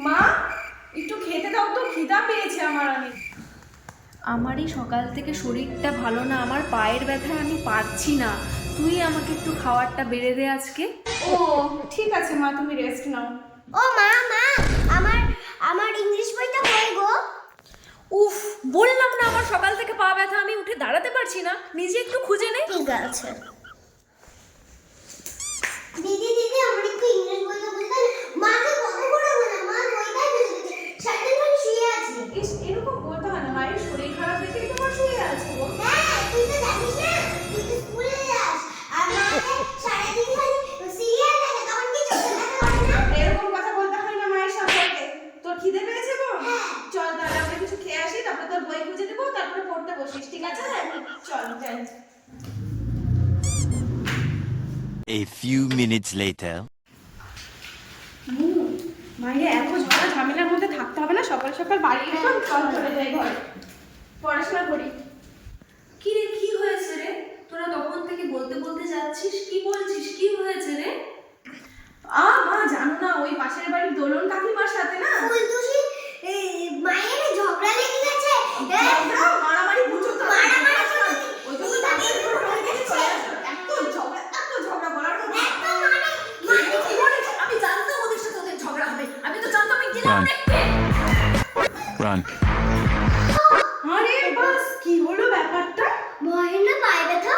মা, একটু খেতে দাও তো, খিদা পেয়েছে আমার অনেক। আমারই সকাল থেকে শরীরটা ভালো না, আমার পায়ের ব্যথায় আমি পারছি না। তুই আমাকে একটু খাবারটা বেড়ে দে আজকে। ও ঠিক আছে মা, তুমি রেস্ট নাও। ও মা মা, আমার আমার ইংলিশ বইটা কই গো? উফ, বললাম না আমার সকাল থেকে পা ব্যথা, আমি উঠে দাঁড়াতে পারছি না। নিজে একটু খুঁজে নে। ঠিক আছে। দিদি দিদি, আমার একটু ইংলিশ বইটা বলতেন। মাকে কথা পড়াবো না, মা বইটাই ফেলে দিচ্ছে। সারাদিন ধরে শুয়ে আছে। ইস, এরকম বলতে হয় না, মায়ের শরীর খারাপ দেখে তোমার শুয়ে আছে গো। হ্যাঁ, তুই তো জানিস না, তুই তো স্কুলে যাস। আর মাকে সারাদিন খালি সিরিয়াল দেখে, তখন কিছু খেলাতে পারে না। এরকম কথা বলতে হয় না মায়ের সম্পর্কে। তোর খিদে পেয়েছে গো? হ্যাঁ। চল তাহলে আমরা কিছু খেয়ে আসি, তারপর তোর বই খুঁজে দেবো, তারপরে পড়তে বসিস, ঠিক আছে? চল যাই। A few minutes later. মায়ের এত ঝগড়া ঝামেলার মধ্যে থাকতে হবে না, সকাল সকাল বাড়ি এসো, চল চলে যাই ঘরে পড়াশোনা করি। কি রে, কি হয়েছে রে? তোরা তখন থেকে বলতে বলতে যাচ্ছিস, কি বলছিস, কি হয়েছে রে? মা জানো না, ওই পাশের বাড়ির দোলন কাকিমার সাথে না ফুলটুসি মায়ের ঝগড়া লেগে গেছে। ঝগড়া, মারামারি বুঝো তো, মারামারি ওই জন্য তাকে চলে আসো। এত ঝগড়া বলার মতো। আমি জানতাম ওদের সাথে ওদের ঝগড়া হবে, আমি তো জানতাম, আমি গেলাম Run. দেখতে। Run. আরে বাস, কি হলো ব্যাপারটা? মায়ের না পায়ে ব্যথা।